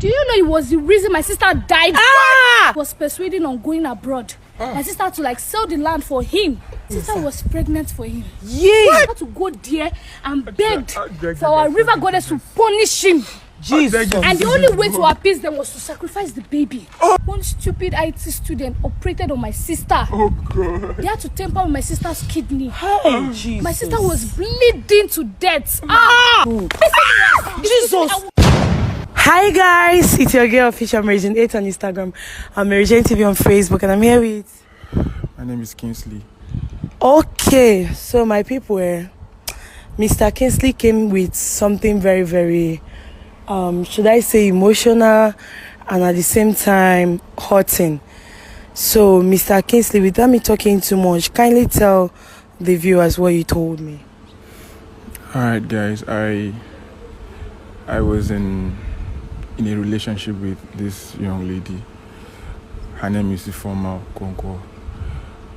Do you know it was the reason my sister died? He was persuading on going abroad. My sister had to like sell the land for him. Sister was pregnant for him. Yeah. I had to go there and begged for our river goddess to punish him. Jesus. And the only way to appease them was to sacrifice the baby. One stupid IT student operated on my sister. Oh God. They had to tamper with my sister's kidney. Hey, Jesus. My sister was bleeding to death. Jesus. Hi guys, it's your girl Official Merigent 8 on Instagram. I'm Merigent TV on Facebook, and I'm here with. My name is Kingsley. Okay, so my people, Mr. Kingsley came with something very, very, should I say, emotional, and at the same time hurting. So, Mr. Kingsley, without me talking too much, kindly tell the viewers what you told me. All right, guys. I was in a relationship with this young lady. Her name is Ifoma Konko.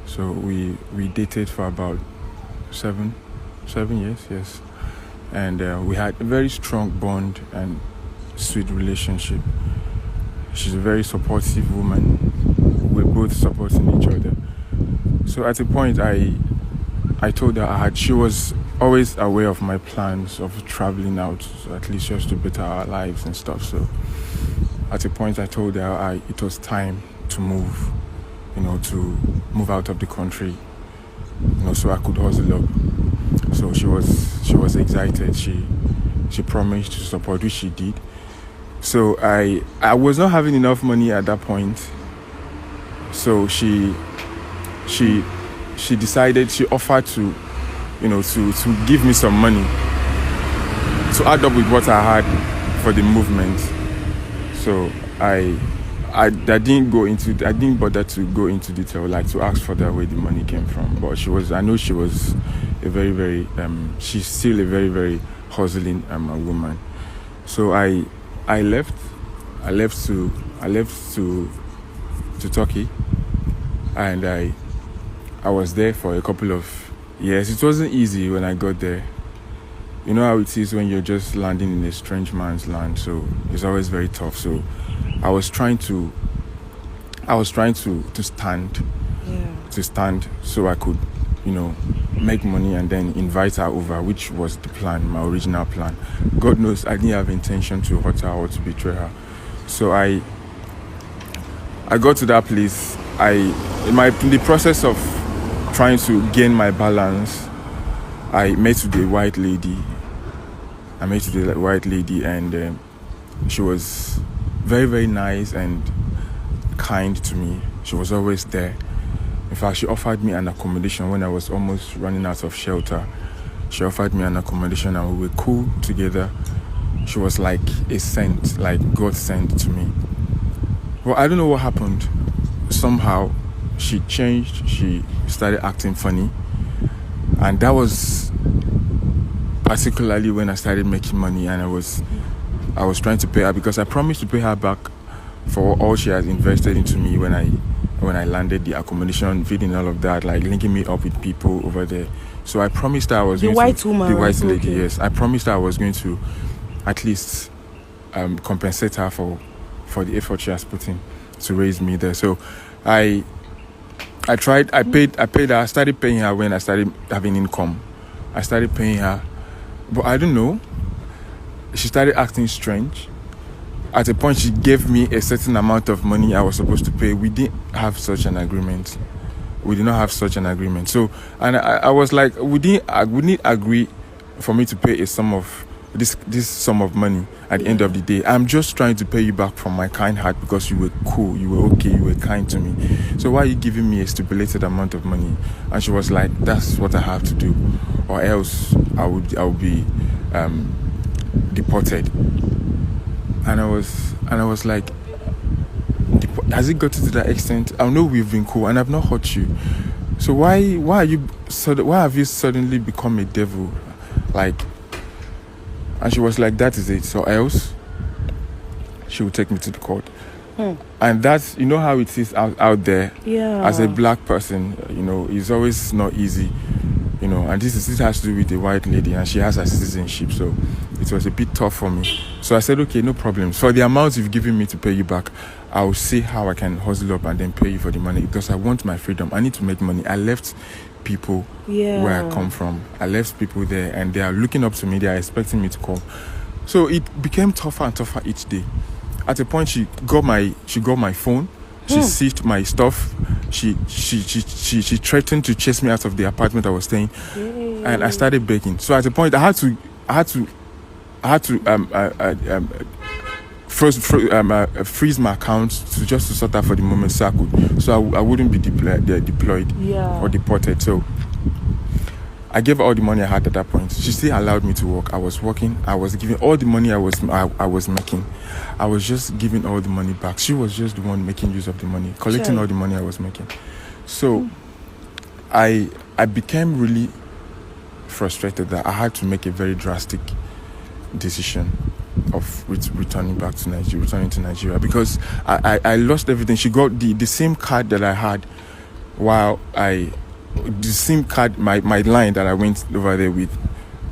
So we dated for about 7 years, yes. And we had a very strong bond and sweet relationship. She's a very supportive woman. We're both supporting each other. So at a point, I told her she was always aware of my plans of traveling out, so at least just to better our lives and stuff. So at a point, I told her it was time to move, to move out of the country, so I could hustle up. So she was excited. She promised to support, which she did. So I was not having enough money at that point. So she decided, she offered to give me some money to add up with what I had for the movement. So I didn't bother to go into detail, like to ask for that where the money came from. But I know she was a very, very she's still a very, very hustling woman. So I left to Turkey, and I was there for a couple of years. It wasn't easy when I got there. You know how it is when you're just landing in a strange man's land, so it's always very tough. So I was trying to stand, so I could, make money and then invite her over, which was the plan, my original plan. God knows I didn't have intention to hurt her or to betray her. So I got to that place. In the process of trying to gain my balance, I met with a white lady. And she was very, very nice and kind to me. She was always there. In fact, she offered me an accommodation when I was almost running out of shelter. She offered me an accommodation and we were cool together. She was like a saint, like God sent to me. Well, I don't know what happened. Somehow she changed. She started acting funny. And that was particularly when I started making money, and I was trying to pay her, because I promised to pay her back for all she has invested into me when I landed, the accommodation, feeding, all of that, like linking me up with people over there. So I promised her I was the white lady, yes. I promised her I was going to at least compensate her for the effort she has put in to raise me there. So I paid her. I started paying her when I started having income. I started paying her, but I don't know, she started acting strange. At a point, she gave me a certain amount of money I was supposed to pay. We didn't have such an agreement. We did not have such an agreement. So, and I was like, we didn't agree for me to pay a sum of this sum of money at the end of the day. I'm just trying to pay you back from my kind heart because you were cool, you were okay, you were kind to me. So why are you giving me a stipulated amount of money? And she was like, that's what I have to do, or else I would be deported. And I was like, has it gotten to that extent? I know we've been cool and I've not hurt you. So why have you suddenly become a devil? Like, and she was like, that is it. So else she would take me to the court. And that's, you know how it is out there. Yeah. As a black person, it's always not easy, and this has to do with a white lady, and she has her citizenship, so it was a bit tough for me. So I said, okay, no problem. For the amount you've given me to pay you back, I'll see how I can hustle up and then pay you for the money, because I want my freedom. I need to make money. I left people where I come from. I left people there, and they are looking up to me. They are expecting me to come. So it became tougher and tougher each day. At a point, she got my phone. She seized my stuff. She threatened to chase me out of the apartment I was staying, and I started begging. So at a point, I had to freeze my account to sort out for the moment, so I wouldn't be deployed or deported. So I gave her all the money I had at that point. She still allowed me to work. I was working. I was giving all the money I was making. I was just giving all the money back. She was just the one making use of the money, collecting all the money I was making. So I became really frustrated that I had to make a very drastic decision of returning to Nigeria, because I lost everything. She got the same card that I had the SIM card, my line that I went over there with,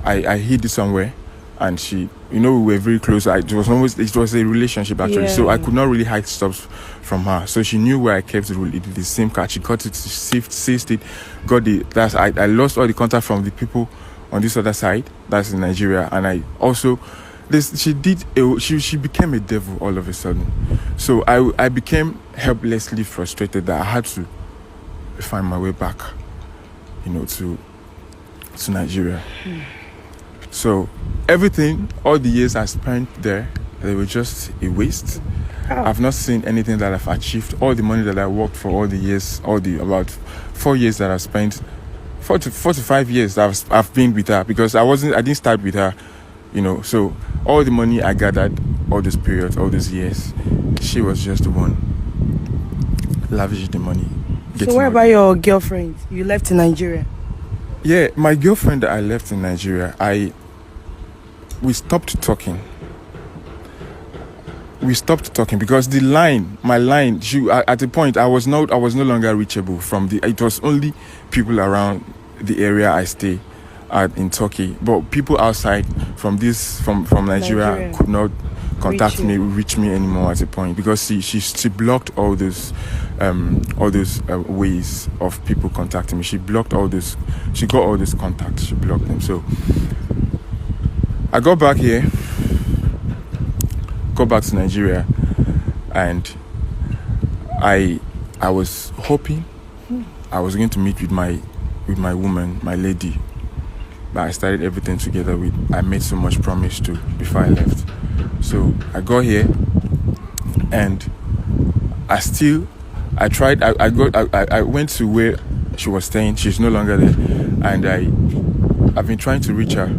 I hid it somewhere, and she, we were very close. It was a relationship actually, so I could not really hide stuff from her. So she knew where I kept the SIM card. She got it, seized it, I lost all the contact from the people on this other side, that's in Nigeria, and I also, she became a devil all of a sudden. So I became helplessly frustrated that I had to find my way back, to Nigeria. So everything, all the years I spent there, they were just a waste. I've not seen anything that I've achieved. All the money that I worked for all the years, about 4 years that I spent, 4 to 5 years that I've been with her, because I didn't start with her, so all the money I gathered all those periods, all those years, she was just the one lavishing the money. So what about your girlfriend you left in Nigeria? Yeah, my girlfriend that I left in Nigeria, we stopped talking. Because my line, at the point I was no longer reachable it was only people around the area I stay at in Turkey, but people outside from Nigeria could not reach me anymore at a point, because she blocked all those ways of people contacting me. She got all those contacts, she blocked them. So I got back to Nigeria, and I was hoping I was going to meet with my woman, my lady, but I started everything together I made so much promise to before I left. So I got here, and I went to where she was staying. She's no longer there, and I've been trying to reach her.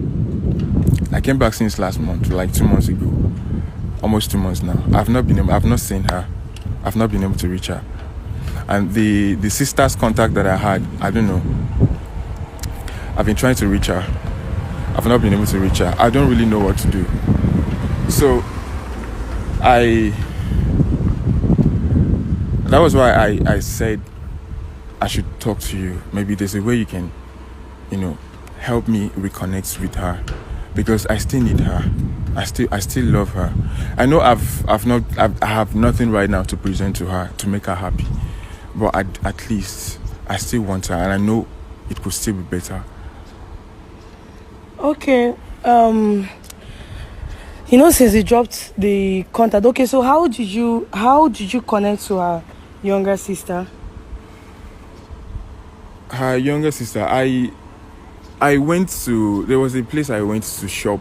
I came back since last month, like 2 months ago, almost 2 months now. I've not seen her. I've not been able to reach her. And the sister's contact that I had, I don't know. I've been trying to reach her. I've not been able to reach her. I don't really know what to do. So that was why I said I should talk to you. Maybe there's a way you can, help me reconnect with her, because I still need her. I still love her. I know I have nothing right now to present to her to make her happy, but at least I still want her, and I know it could still be better. Okay. Since you dropped the contact, okay, so how did you connect to her younger sister? Her younger sister, there was a place I went to shop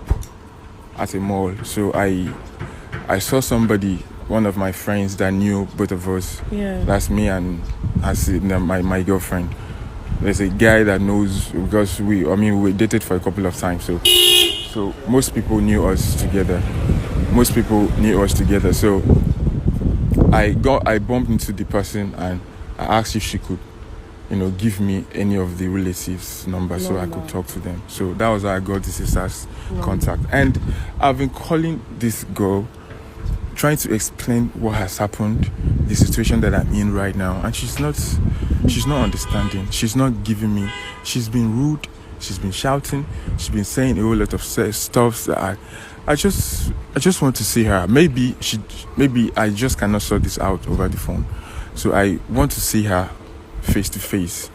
at a mall. So I saw somebody, one of my friends that knew both of us. Yeah. That's me and my girlfriend. There's a guy that knows, because we dated for a couple of times. So most people knew us together. So I bumped into the person, and I asked if she could, give me any of the relatives' numbers so I could talk to them. So that was how I got the sister's contact. And I've been calling this girl, trying to explain what has happened, the situation that I'm in right now, and she's not understanding. She's not giving me. She's been rude. She's been shouting. She's been saying a whole lot of stuff that I just want to see her. Maybe I just cannot sort this out over the phone. So I want to see her face to face,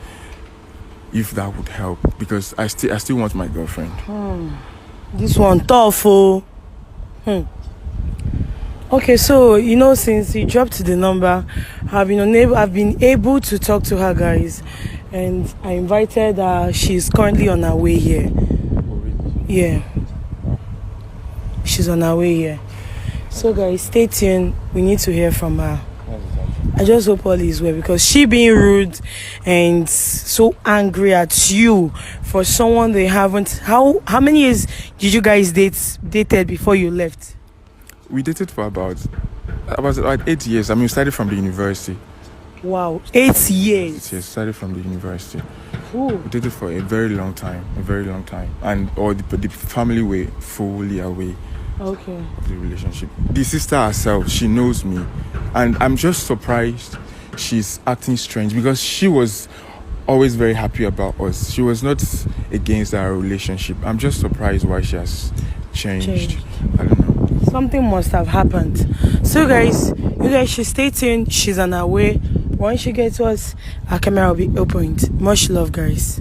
if that would help, because I still want my girlfriend. This one tough, oh. Okay, so since you dropped the number, I've been able to talk to her, guys, and I invited her. She's currently on her way here. Yeah, she's on her way here. So, guys, stay tuned. We need to hear from her. I just hope all is well, because she being rude and so angry at you for someone they haven't. How many years did you guys dated before you left? We dated for about 8 years. I mean, we started from the university. Wow, 8 years. Yes, started from the university. Ooh. We dated for a very long time, and the family were fully aware of the relationship. The sister herself, she knows me, and I'm just surprised she's acting strange, because she was always very happy about us. She was not against our relationship. I'm just surprised why she has changed. I don't know. Something must have happened. So, guys, you guys should stay tuned. She's on her way. Once she gets to us, our camera will be opened. Much love, guys.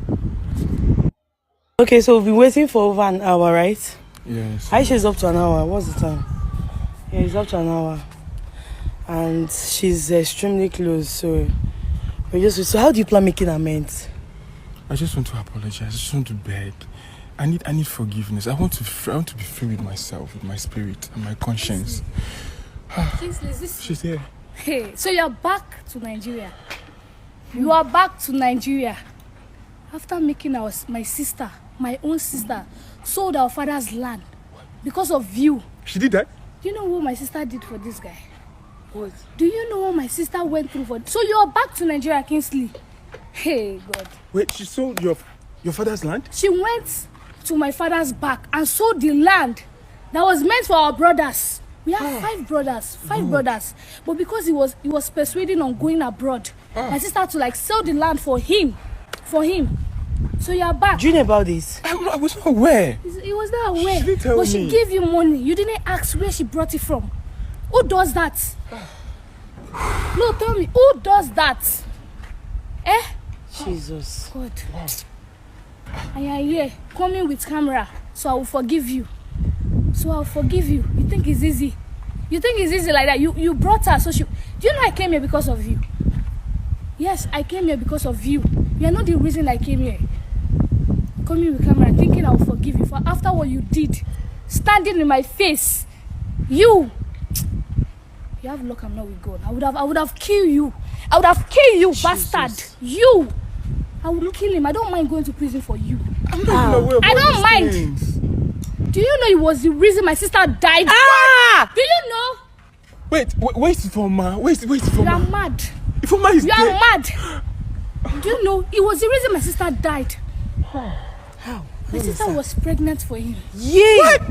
Okay, so we've been waiting for over an hour, right? Yes. Aisha's up to an hour. What's the time? Yeah, it's up to an hour. And she's extremely close, so so how do you plan making amends? I just want to apologize. I just want to beg. I need forgiveness. I want to be free with myself, with my spirit and my conscience. Kingsley, is this? She's here. Hey, so you're back to Nigeria. You are back to Nigeria after making my sister, my own sister, sold our father's land because of you. She did that? Do you know what my sister did for this guy? What? Do you know what my sister went through for? So you're back to Nigeria, Kingsley. Hey, God. Wait, she sold your father's land? She went to my father's back and sold the land that was meant for our brothers. We have five brothers, but because he was persuading on going abroad, my sister had to sell the land for him. So you are back. Do you know about this? I was not aware. He was not aware. She didn't tell me. But she gave you money. You didn't ask where she brought it from. Who does that? No, tell me, who does that? Jesus. God. And you're here, coming with camera, so I will forgive you. You think it's easy? You think it's easy like that? You brought her, so she... Do you know I came here because of you? Yes, I came here because of you. You are not the reason I came here. Coming with camera, thinking I will forgive you for after what you did. Standing in my face. You have luck I'm not with God. I would have killed you. I would have killed you, Jesus. Bastard. You. I would kill him. I don't mind going to prison for you. I'm not even aware of I don't mind. Things. Do you know it was the reason my sister died? Do you know? Wait for ma. Wait for you ma. You are mad. If ma is you dead. are mad. Do you know it was the reason my sister died? How? My sister was pregnant for him. Yeah. What?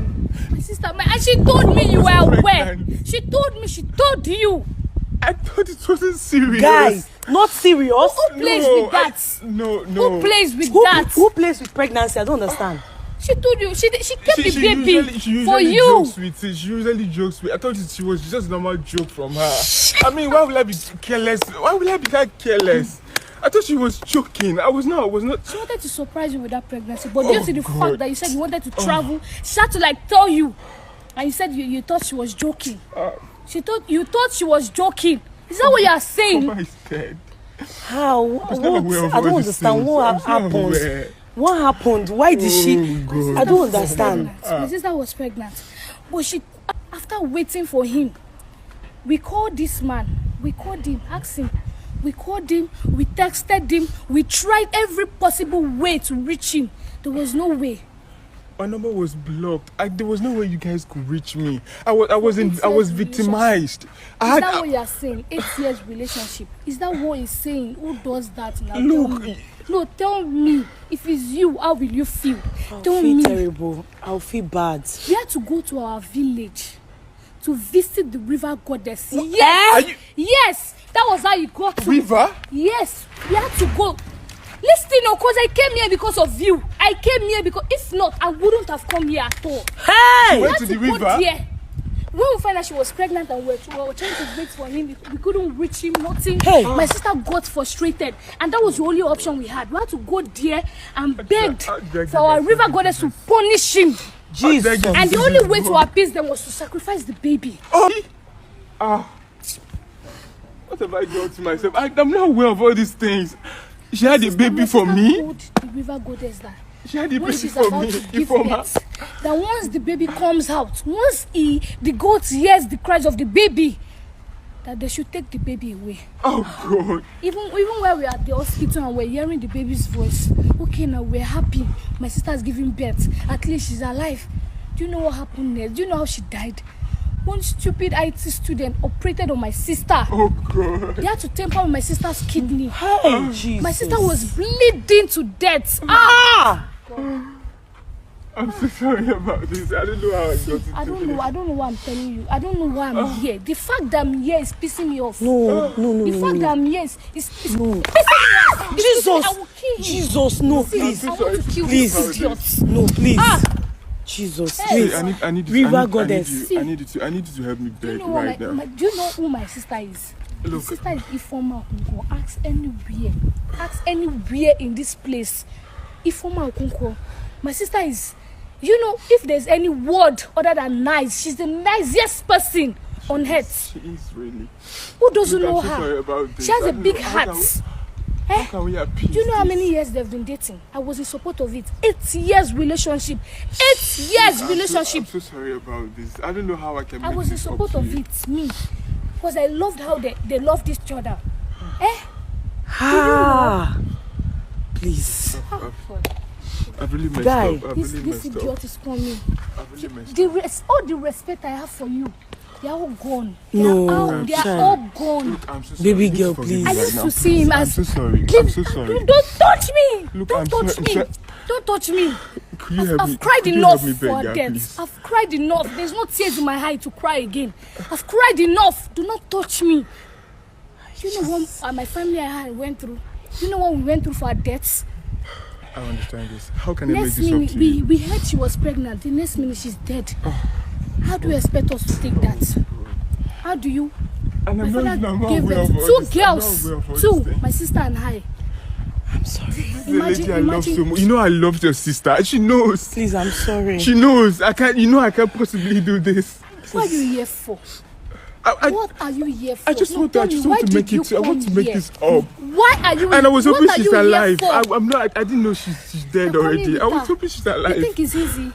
My sister, and she told me you were aware. She told you. I thought it wasn't serious. Guys, not serious. Who plays with that? No. Who plays with that? Who plays with pregnancy? I don't understand. She told you. She kept the baby usually for you. Jokes with it. She usually jokes with it. I thought she was just a normal joke from her. I mean, why would I be careless? Why would I be that careless? I thought she was joking. I was not. She wanted to surprise you with that pregnancy, but due to the fact that you said you wanted to travel, she had to tell you, and you said you thought she was joking. You thought she was joking. Is that what you are saying? Mama is dead. How? What? I don't understand. What happened? What happened? Why did she? God. I don't understand. My sister was pregnant, but after waiting for him, we called this man. We called him, asked him. We called him, we texted him, we tried every possible way to reach him. There was no way. My number was blocked. There was no way you guys could reach me. I was victimized. Is that what you are saying? 8 years relationship. Is that what he's saying? Who does that now? Look. Tell me. If it's you, how will you feel? I'll feel terrible. I'll feel bad. We had to go to our village to visit the river goddess. Yes. Yes. That was how you got to. River? Yes. We had to go. Listen, because I came here because of you. I came here because if not, I wouldn't have come here at all. Hey! Went to the river? When we found out she was pregnant and we were trying to wait for him, we couldn't reach him, nothing. Hey. My sister got frustrated, and that was the only option we had. We had to go there and beg for our river goddess to punish him. Jesus. And the only way to appease them was to sacrifice the baby. What have I done to myself? I'm not aware of all these things. She had a baby for me. Told the river goddess that She had a when baby she's for about me. to give For her. birth, that once the baby comes out, once the goat hears the cries of the baby, that they should take the baby away. Oh God. Even where we are at the hospital and we're hearing the baby's voice, okay, now we're happy. My sister's giving birth. At least she's alive. Do you know what happened next? Do you know how she died? One stupid IT student operated on my sister. Oh God. They had to tamper with my sister's kidney. Hey, Jesus. My sister was bleeding to death. I'm so sorry about this. I don't know how I got into I don't know why I'm telling you. I don't know why I'm here. The fact that I'm here is pissing me off. No. The fact that I'm here is pissing me off. Jesus. I will kill you. Jesus, no, See, please. I want to kill Please. this idiot. No, please. Jesus, Hey. please. I need River I goddess. need you to help me Do beg you know, right now. do you know who my sister is? My Look. sister is Ifoma Okunko. Ask anywhere. Ask anywhere in this place. Ifoma Okunko. My sister is, you know, if there's any word other than nice, she's the nicest person on earth. She is really. Who doesn't Look, know I'm so sorry her? about this. She has I a don't big know. How heart. can we appease Do you know how this? many years they've been dating? I was in support of it. 8 years relationship. 8 years relationship. I'm so sorry about this. I don't know how I can I make was in this support up to of you. it, me. Because I loved how they loved each other. Please. Oh, God. I've really messed Guy. up. I've This really messed up. idiot is coming. I've really messed up. All the respect I have for you, they are all gone. They No, are child. all gone. I'm so sorry. Baby Please girl, forgive me please. I right used now, to see him please. as. I'm so sorry. Leave- I'm so sorry. Don't touch me. Look, Don't I'm touch sorry. me. I'm sorry. Don't touch me. Could you help me? I've cried Could you enough help me beg for her, death. please? I've cried enough. There's no tears in my eye to cry again. I've cried enough. Do not touch me. Do you know what my family and I went through? Do you know what we went through for our deaths? I understand this. How can I make Next this up minute, to you? we heard she was pregnant. The next minute, she's dead. How do you expect us to take that? How do you? And My I'm not father even gave aware birth of to all two this. I'm not girls. aware of all Two, these things. my sister and I. I'm sorry. The lady I love Imagine- so much. You know I loved your sister. She knows. Please, I'm sorry. She knows. I can't possibly do this. What are you here for? I What are you here for? I just No, want tell I me, just why want to did make you it. I want come to make here? this up. Why are you? And I was what hoping are she's you here alive. for? I'm not. I didn't know she's dead You're already. coming I with was her. hoping she's You alive. think it's easy?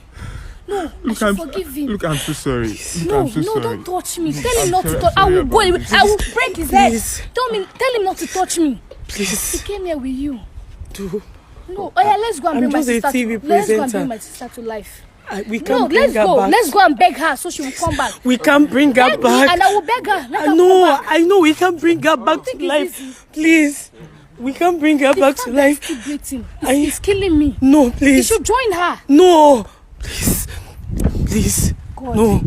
No, I should forgive him. Look, I'm so sorry. Look, No, I'm so no, sorry. don't touch me. Tell I'm him not sorry- to touch. I'm I will sorry go. about this. I will break his Please. head. Tell him not to touch me. He Please. came here with you. Do. No, oh yeah, let's go and I'm bring my just a sister. TV Let's go and presenter. bring my sister to life. We No, can't bring let's her go. back. Let's go and beg her so she will come back. We can't bring her Beg me back. and I will beg her. Let her come No, back. I know we can't bring her back to think it's life. easy. Please. We can't bring her The back fact to that he's life. still breathing, I- it's killing me. No, You please. should join her. No. Please. Please. God. No.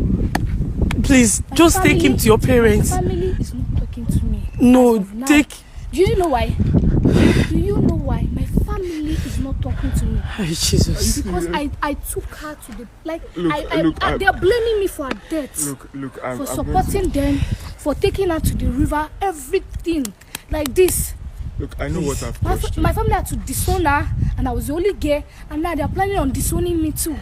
Please. My Just take him family- to your parents. My family is not talking to me. No, as of now. take. Do you know why? Do you know why? My family is not talking to me. Ay, Jesus. Because I took her to the like Look, they're blaming me for her death. Look. For I'm going to- supporting them, for taking her to the river, everything like this. Look, I know what I've My, touched. my family had to disown her, and I was the only girl, and now they're planning on disowning me too.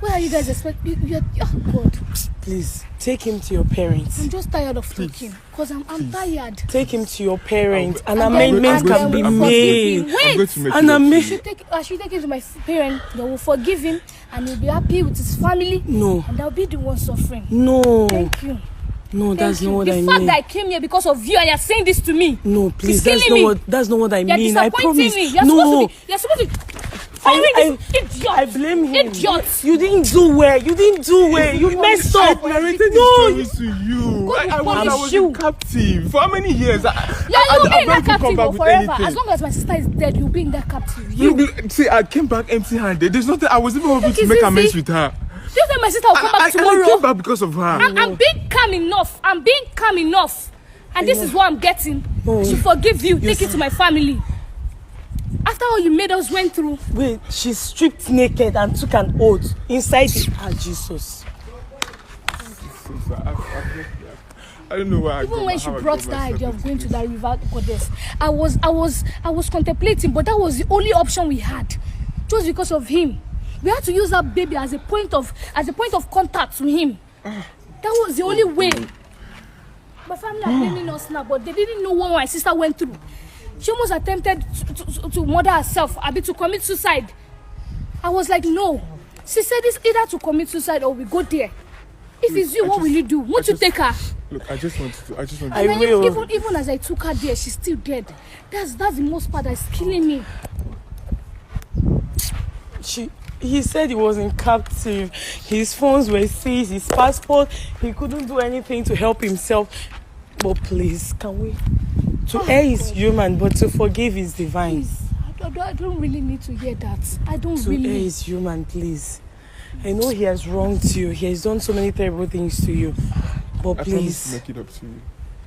Where are you guys expecting? Oh God, Please. Take him to your parents. I'm just tired of talking because I'm tired. Take him to your parents. An And amendment then- can and be then we made. forgive him. I'm going Wait, to make And it up I'm to ma- you. I should take him to my parents. They will forgive him, and he'll be happy with his family. No. And I'll be the one suffering. No. Thank you. No, that's Thank not you. what the I fact mean. that I came here because of you and you're saying this to me. No, please. It's That's killing not me. what. That's not what I You're mean. I disappointing promise. me. You're No. supposed to be firing this idiot. I blame him. Idiot. You didn't do well. You didn't do well. You messed up. Narrated No. this story to you. God I will punish was you. in captive for how many years? Yeah, you'll be in that captive for forever. As long as my sister is dead, you'll be in that captive. See, I came back empty-handed. There's nothing. I was even able Think to it's make easy? amends with her. Do you think my sister will come back I tomorrow? came back because of her. I'm being calm enough. I'm being calm enough. And this is what I'm getting. No. She forgive you. Take it to my family. After all you made us went through. Wait, she stripped naked and took an oath inside the... Ah, Jesus. I don't know why. Even when she brought that idea of going to that river goddess, I was contemplating, but that was the only option we had. Just because of him. We had to use that baby as a point of contact to him. That was the only way. My family are blaming us now, but they didn't know what my sister went through. She almost attempted to murder herself, to commit suicide. I was like, no. She said it's either to commit suicide or we go there. If it's you, what will you do? Won't you take her? Look, I just want to. I will. Even as I took her there, she's still dead. That's the most part that's killing me. He said he was in captive. His phones were seized, his passport. He couldn't do anything to help himself. But please, can we? To err is human, but to forgive is divine. Please, I don't really need to hear that. I don't To really. err is human, please. I know he has wronged you. He has done so many terrible things to you. But I promise to please. make it up to you.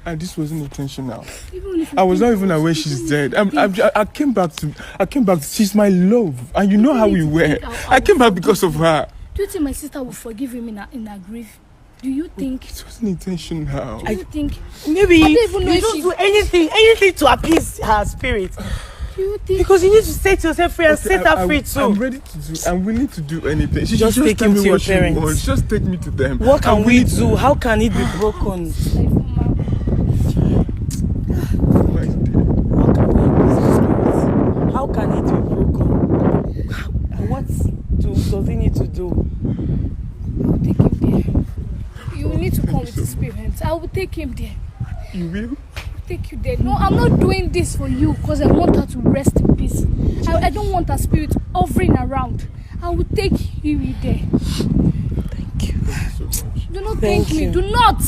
And this wasn't intentional. Even if you I was not think even I aware was- she's dead. I came back to. She's my love, and you know how we were. I came back because of her. Do you think my sister will forgive him in her grief? Do you think? It wasn't intentional. Do you think? Maybe I don't even know you if don't she- do anything to appease her spirit. Do you think? Because you need to set yourself free and set her free too. I'm ready to do. I'm willing to do anything. She Just should take tell him me to your what she parents. wants. Just take me to them. What can I'm we willing to- do? How can it be broken? Right there. How can we appease the spirit? How can it be broken? What does he need to do? I'll take him there. You will need to come with his parents. I will take him there. You will? Take you there. No, I'm not doing this for you because I want her to rest in peace. I don't want her spirit hovering around. I will take you there. Thank you. So much. Do not Thank thank me. you. Do not.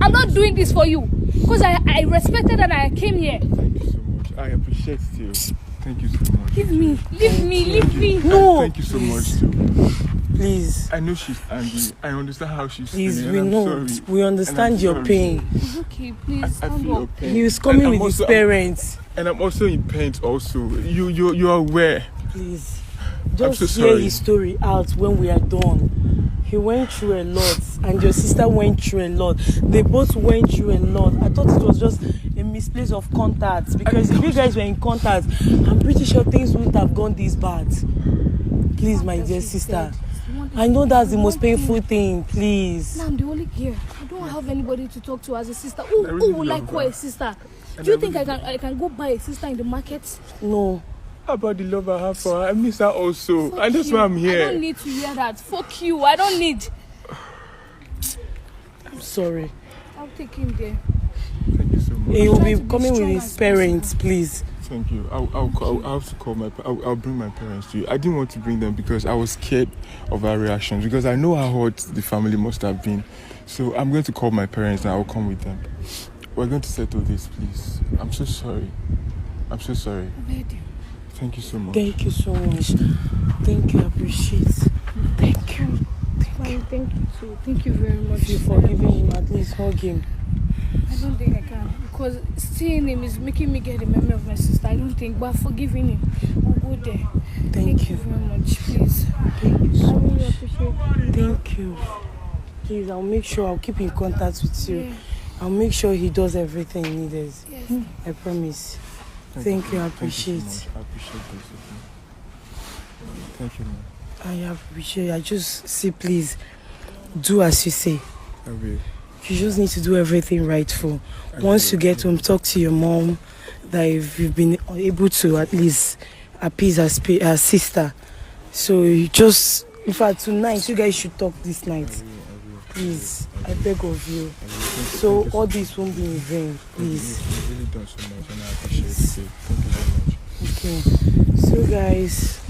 I'm not doing this for you because I respected and I came here. Thank you so much. I appreciate you. Thank you so much. Leave me. Leave me. Leave me. No. Thank you so much too. Please. I know she's angry. I understand how she's Please, feeling. we and I'm know. sorry. We understand And I'm your sorry. pain. It's okay. Please I stand feel your up. pain. He was coming And with I'm his also- parents. And I'm also in pain also. You're aware. Please. I'm Just so hear sorry. his story out when we are done. He went through a lot, and your sister went through a lot. They both went through a lot. I thought it was just a misplace of contact, because if you guys were in contact, I'm pretty sure things wouldn't have gone this bad. Please, my dear sister. I know that's the most painful thing. Please. Now I'm the only girl. I don't have anybody to talk to as a sister. I Who really would like love call her. a sister? And Do you I think really I can go buy a sister in the market? No. How about the love I have for her? I miss her also. Fuck And that's you. why I'm I here. don't need to hear that. Fuck you. I don't need. I'm sorry. I'll take him there. Thank you so much. He will trying be to be coming with strong his as parents, please. Thank you. I'll have to call I'll bring my parents to you. I didn't want to bring them because I was scared of her reactions, because I know how hurt the family must have been. So I'm going to call my parents and I'll come with them. We're going to settle this, please. I'm so sorry. I'm so sorry. I'm ready. Thank you so much. Thank you so much. Thank you. I appreciate it. Thank you. Fine, thank you too. Thank you very much. If you're forgiving him, at least hug him. I don't think I can, because seeing him is making me get the memory of my sister. I don't think, but forgiving him, we'll go there. Thank you. very much, please. Thank you so I really much. appreciate it. Thank you. Please, I'll make sure I'll keep in contact with you. Yeah. I'll make sure he does everything needed. Yes. I promise. Thank you, I appreciate. Thank you so much. I appreciate this. Thank you, man. I appreciate. I just say, please, do as you say. I will. You just need to do everything rightful. Once you get home, talk to your mom. That if you've been able to at least appease her sister. So you just, in fact, tonight you guys should talk this night. I will. Please, I beg of you. I will. Thank you So so all much. this won't be in vain. Please. You've really done so much and I appreciate it. Thank you very much. Okay. So guys,